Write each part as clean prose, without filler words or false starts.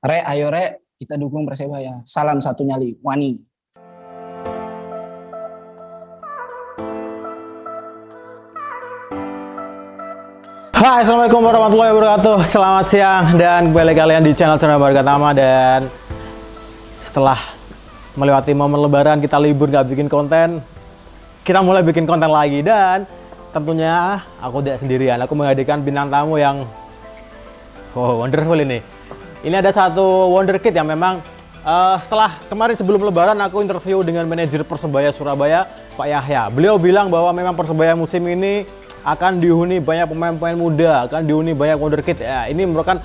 Re, ayo Re, kita dukung Persebaya. Salam satu nyali, Wani. Hai, assalamualaikum warahmatullahi wabarakatuh. Selamat siang dan kembali kalian di channel Barga Tama. Dan setelah melewati momen lebaran, kita libur nggak bikin konten, kita mulai bikin konten lagi. Dan tentunya aku tidak sendirian, aku menghadirkan bintang tamu yang wonderful ini. Ini ada satu wonderkid yang memang setelah kemarin sebelum lebaran aku interview dengan manajer Persebaya Surabaya, Pak Yahya. Beliau bilang bahwa memang Persebaya musim ini akan dihuni banyak pemain-pemain muda, akan dihuni banyak wonderkid. Ya, ini merupakan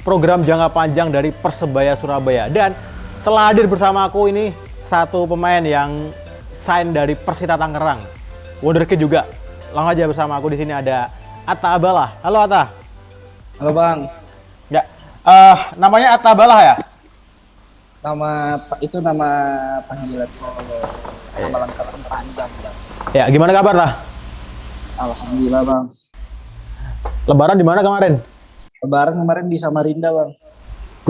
program jangka panjang dari Persebaya Surabaya. Dan telah hadir bersama aku ini satu pemain yang sign dari Persita Tangerang, wonderkid juga. Langsung aja bersama aku di sini ada Atta Abalah. Halo Atta. Halo Bang. Ya, namanya Atta Abalah ya? Nama panggilan, kalau nama lengkap panjang. Ya, gimana kabar Tah? Alhamdulillah Bang. Lebaran di mana kemarin? Lebaran kemarin di Samarinda Bang.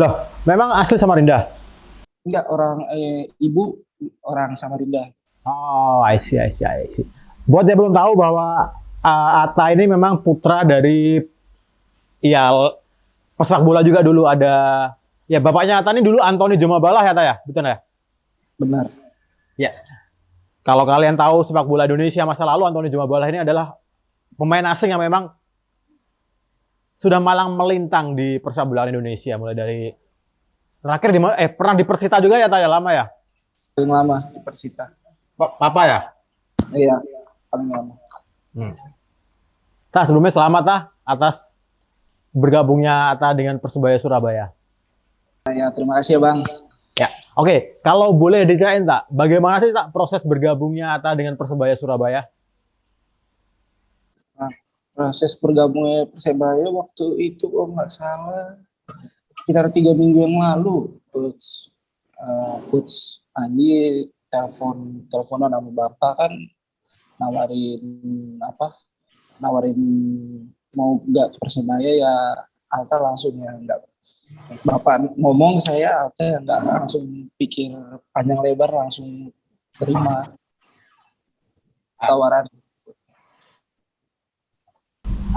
Loh, memang asli Samarinda? Enggak, ibu orang Samarinda. Oh, I see. Buat yang belum tahu bahwa Atta ini memang putra dari pesepak bola juga dulu ada. Ya, bapaknya Atta ini dulu Antoni Jomabalah ya, Atta ya? Betul ya? Benar. Ya. Kalau kalian tahu sepak bola Indonesia masa lalu, Antoni Jomabalah ini adalah pemain asing yang memang sudah malang melintang di persepak bola Indonesia, mulai dari terakhir di mana? Pernah di Persita juga ya, Atta ya? Lama ya? Paling lama di Persita. Papa ya? Iya, paling lama. Tah, sebelumnya selamat Tah atas bergabungnya Atta dengan Persebaya Surabaya. Ya, terima kasih ya Bang. Ya, oke. Kalau boleh diceritain Tak, bagaimana sih Tak proses bergabungnya Atta dengan Persebaya Surabaya? Nah, proses bergabungnya Persebaya waktu itu kalau nggak salah sekitar 3 minggu yang lalu, Coach Aji teleponan sama Bapak kan nawarin mau nggak ke Persebaya, ya Alta langsung ya nggak. Bapak ngomong, saya Alta nggak langsung pikir panjang lebar, langsung terima tawaran.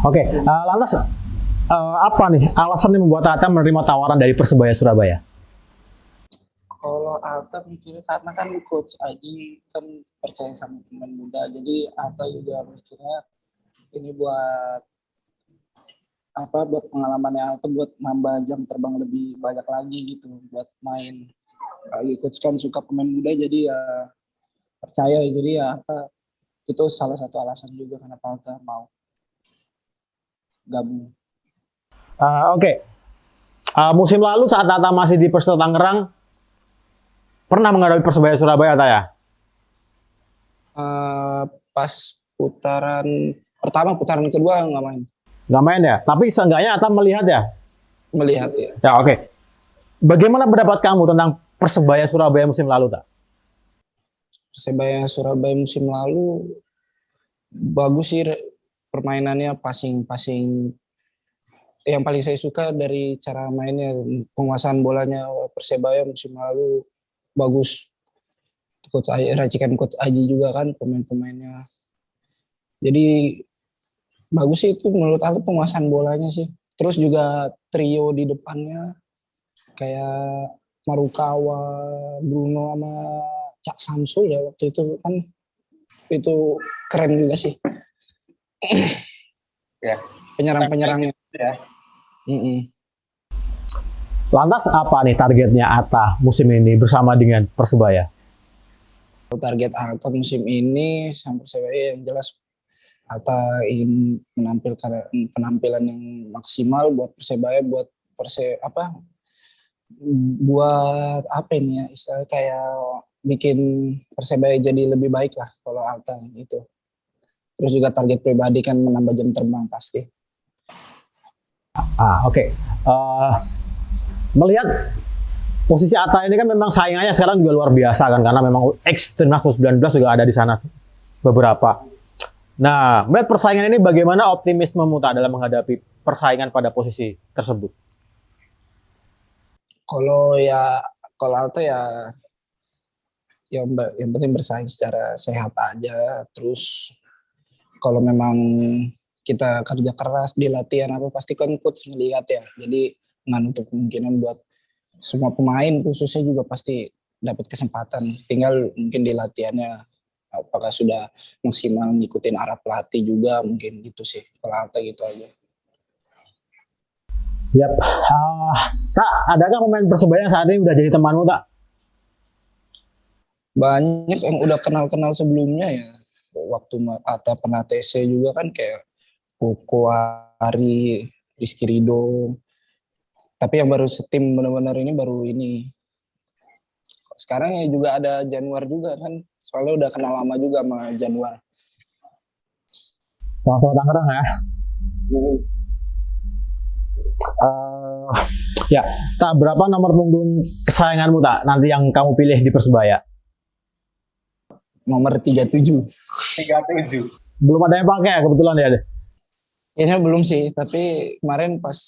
Oke, lantas apa nih alasan yang membuat Atta menerima tawaran dari Persebaya Surabaya? Kalau Alta mikirnya karena kan Coach Aji kan percaya sama pemain muda, jadi Alta juga mikirnya ini buat pengalamannya Alta, buat nambah jam terbang lebih banyak lagi gitu buat main. Coach kan suka pemain muda, jadi ya percaya, jadi ya Alta itu salah satu alasan juga kenapa Alta mau gabung. Oke. Musim lalu saat Atta masih di Persita Tangerang, pernah menghadapi Persebaya Surabaya Atta ya? Pas putaran pertama, putaran kedua nggak main. Nggak main ya? Tapi seenggaknya Atta melihat ya? Melihat ya. Ya, oke. Bagaimana pendapat kamu tentang Persebaya Surabaya musim lalu Tak? Persebaya Surabaya musim lalu bagus sih permainannya, passing. Yang paling saya suka dari cara mainnya, penguasaan bolanya Persebaya musim lalu bagus. Racikan Coach Aji juga kan pemain-pemainnya. Jadi bagus sih itu menurut aku penguasaan bolanya sih. Terus juga trio di depannya kayak Marukawa, Bruno sama Cak Samsul ya waktu itu kan, itu keren juga sih. Ya, penyerang-penyerangnya ya. Lantas apa nih targetnya Atta musim ini bersama dengan Persebaya? Target Alta musim ini sama Persebaya yang jelas, Alta ingin menampilkan penampilan yang maksimal buat Persebaya, buat ini ya, istilah kayak bikin Persebaya jadi lebih baik lah kalau Alta itu. Terus juga target pribadi kan menambah jam terbang pasti. Oke. Melihat posisi Atta ini kan memang saingannya sekarang juga luar biasa kan, karena memang Timnas U19 juga ada di sana beberapa. Nah, melihat persaingan ini bagaimana optimisme Muta dalam menghadapi persaingan pada posisi tersebut? Kalau kalau Alta yang penting bersaing secara sehat aja. Terus kalau memang kita kerja keras di latihan apa pasti kan coach ngelihat ya. Jadi nggak nutup kemungkinan buat semua pemain khususnya juga pasti dapat kesempatan. Tinggal mungkin di latihannya apakah sudah maksimal ngikutin arah pelatih juga, mungkin gitu sih. Kalau Alta gitu aja. Yap. Tak, adakah pemain Persebaya yang saat ini udah jadi temanmu, tak? Banyak yang udah kenal-kenal sebelumnya ya. Waktu Alta pernah TC juga kan kayak Koko, Ari, Rizky Ridho. Tapi yang baru setim benar-benar ini baru ini. Sekarang ya juga ada Januar juga kan. Soalnya udah kenal lama juga sama Januar. Sama-sama Tangerang ya. Ya, tak, berapa nomor punggung kesayanganmu, tak, nanti yang kamu pilih di Persebaya? Nomor 37. Belum ada yang pakai kebetulan ya? Kayaknya belum sih, tapi kemarin pas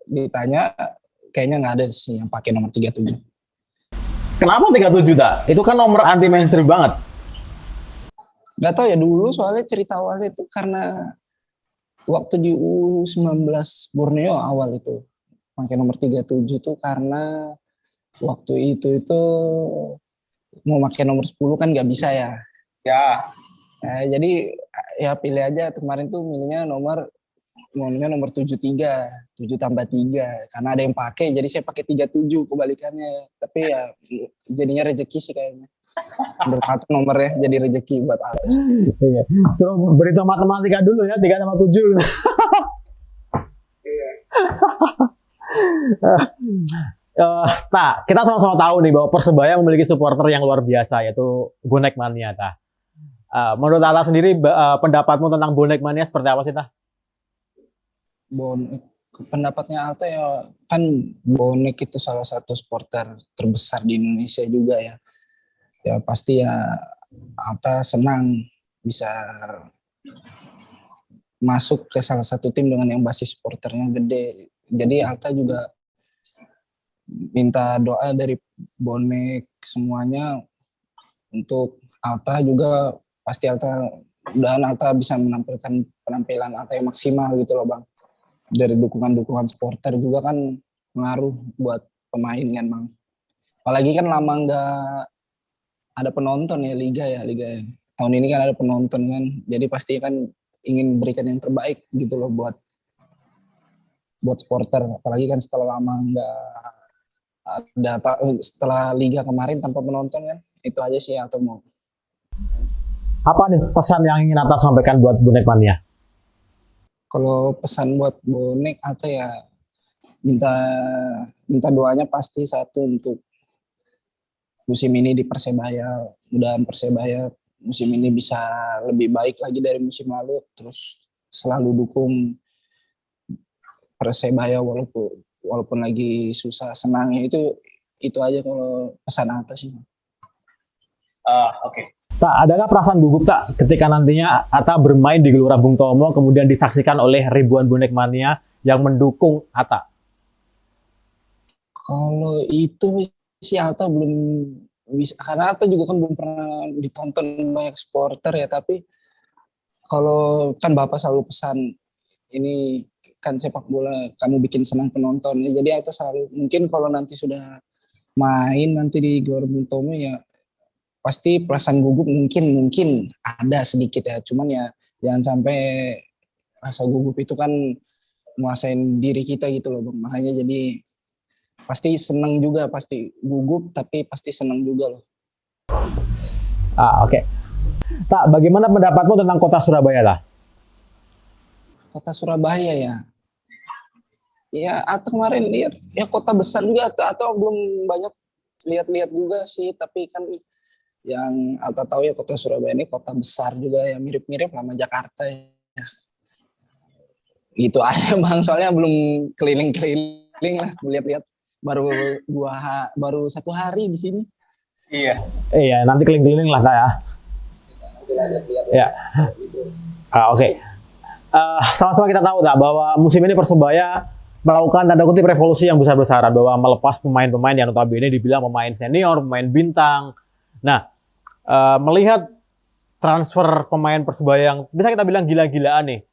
ditanya kayaknya nggak ada sih yang pakai nomor 37. Kenapa 37, tak? Itu kan nomor anti mainstream banget. Nggak tahu ya, dulu soalnya cerita awalnya itu karena waktu di U19 Borneo awal itu pakai nomor 37 tuh karena waktu itu mau pakai nomor 10 kan nggak bisa ya. Ya, Jadi ya pilih aja, kemarin tuh milihnya nomor 73, 7 tambah 3. Karena ada yang pakai, jadi saya pakai 37 kebalikannya. Tapi ya jadinya rezeki sih kayaknya. Berkat nomornya jadi rezeki buat atas. Iya. Suruh berhitung matematika dulu ya, 3 tambah 7. Tak, kita sama-sama tahu nih bahwa Persebaya memiliki supporter yang luar biasa, yaitu Bonek Mania, tak. Menurut Tata sendiri, pendapatmu tentang Bonek Mania seperti apa sih, tak? Pendapatnya Alta ya, kan Bonek itu salah satu supporter terbesar di Indonesia juga ya. Ya pasti ya Alta senang bisa masuk ke salah satu tim dengan yang basis supporternya gede. Jadi Alta juga minta doa dari Bonek semuanya untuk Alta juga, pasti Alta bisa menampilkan penampilan Alta yang maksimal gitu loh Bang. Dari dukungan supporter juga kan pengaruh buat pemain kan Bang. Apalagi kan lama nggak ada penonton ya liga. Tahun ini kan ada penonton kan, jadi pasti kan ingin berikan yang terbaik gitu loh buat supporter. Apalagi kan setelah lama nggak ada, setelah liga kemarin tanpa penonton kan, itu aja sih atau mau. Apa nih pesan yang ingin Atta sampaikan buat Bonek Mania? Kalau pesan buat Bonek atau ya minta doanya pasti satu untuk musim ini di Persebaya. Mudah-mudahan Persebaya musim ini bisa lebih baik lagi dari musim lalu. Terus selalu dukung Persebaya walaupun lagi susah senangnya, itu aja kalau pesan atas sih. Oke. Tak, adakah perasaan gugup, tak, ketika nantinya Atta bermain di Gelora Bung Tomo kemudian disaksikan oleh ribuan Bonek Mania yang mendukung Atta? Kalau itu sih Alta belum bisa, karena Alta juga kan belum pernah ditonton banyak supporter ya, tapi kalau kan Bapak selalu pesan ini kan sepak bola kamu bikin senang penonton ya, jadi Alta selalu, mungkin kalau nanti sudah main nanti di Gelora Bung Tomo ya pasti perasaan gugup mungkin ada sedikit ya, cuman ya jangan sampai rasa gugup itu kan nguasain diri kita gitu loh Bang. Makanya jadi pasti senang juga, pasti gugup tapi pasti senang juga loh. Oke. Tak, bagaimana pendapatmu tentang kota Surabaya, tak? Kota Surabaya ya atau kemarin lihat ya kota besar juga, atau belum banyak lihat-lihat juga sih, tapi kan yang Alta tahu ya kota Surabaya ini kota besar juga ya, mirip-mirip sama Jakarta ya. Gitu aja Bang, soalnya belum keliling-keliling lah, lihat-lihat baru 1 hari di sini. Iya, nanti keliling-keliling lah saya. Ya. Oke. Sama-sama kita tahu tak bahwa musim ini Persebaya melakukan tanda kutip revolusi yang besar-besaran bahwa melepas pemain-pemain yang notabene dibilang pemain senior, pemain bintang. Nah, melihat transfer pemain Persebaya yang bisa kita bilang gila-gilaan nih.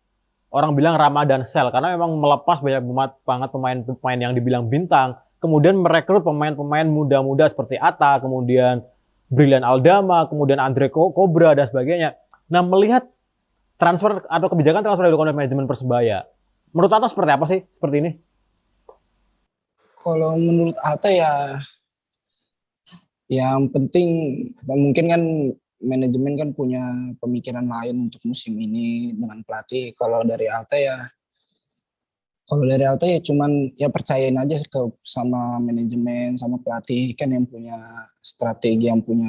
Orang bilang Ramadan Sell karena memang melepas banyak banget pemain-pemain yang dibilang bintang, kemudian merekrut pemain-pemain muda-muda seperti Atta, kemudian Brilian Aldama, kemudian Andre Cobra dan sebagainya. Nah, melihat transfer atau kebijakan transfer dari manajemen Persebaya, menurut Atta seperti apa sih seperti ini? Kalau menurut Atta ya, yang penting mungkin kan manajemen kan punya pemikiran lain untuk musim ini dengan pelatih. Kalau dari Atta ya cuman ya percayain aja sama manajemen, sama pelatih kan yang punya strategi, yang punya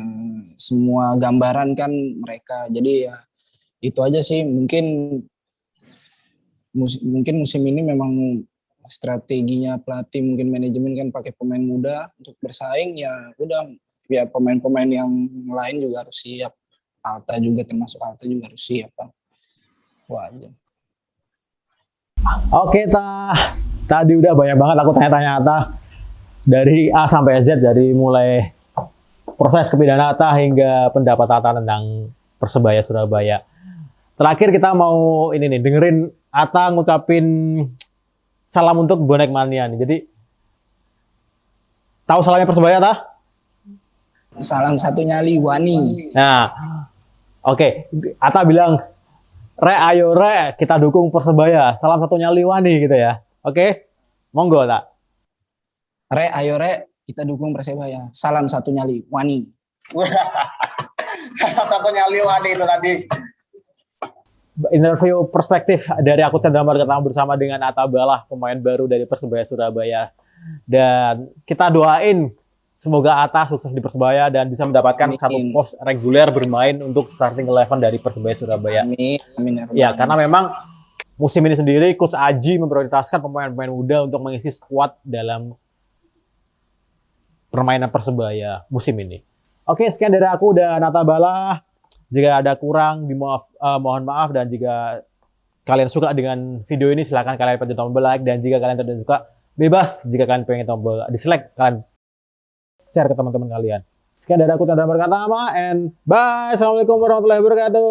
semua gambaran kan mereka. Jadi ya itu aja sih, mungkin musim ini memang strateginya pelatih, mungkin manajemen kan pakai pemain muda untuk bersaing, ya udah, ya pemain-pemain yang lain juga harus siap. Alta juga termasuk Alta juga harus siap, Pak. Wajar. Oke, tadi udah banyak banget aku tanya-tanya Atta dari A sampai Z, dari mulai proses kepindahan Atta hingga pendapat Atta tentang Persebaya Surabaya. Terakhir kita mau ini nih, dengerin Atta ngucapin salam untuk bonek mania nih. Jadi tahu salamnya Persebaya, Atta? Salam satunya Liwani. Nah, oke. Atta bilang, "Re, ayo Re, kita dukung Persebaya. Salam satunya Liwani," gitu ya. Oke? Monggo, Atta. Re, ayo Re, kita dukung Persebaya. Salam satunya Liwani. Salah satunya Liwani itu tadi. Interview perspektif dari aku Chandra Margatama bersama dengan Atta Balah, pemain baru dari Persebaya Surabaya. Dan kita doain semoga Atta sukses di Persebaya dan bisa mendapatkan satu pos reguler bermain untuk starting 11 dari Persebaya Surabaya. Amin. Amin. Ya, karena memang musim ini sendiri Coach Aji memprioritaskan pemain-pemain muda untuk mengisi skuad dalam permainan Persebaya musim ini. Oke, sekian dari aku dan Atta Balah. Jika ada kurang, mohon maaf, dan jika kalian suka dengan video ini, silahkan kalian pencet tombol like, dan jika kalian tidak suka, bebas. Jika kalian pengen tombol dislike, kalian share ke teman-teman kalian. Sekian dari aku Chandra Margatama, and bye. Assalamualaikum warahmatullahi wabarakatuh.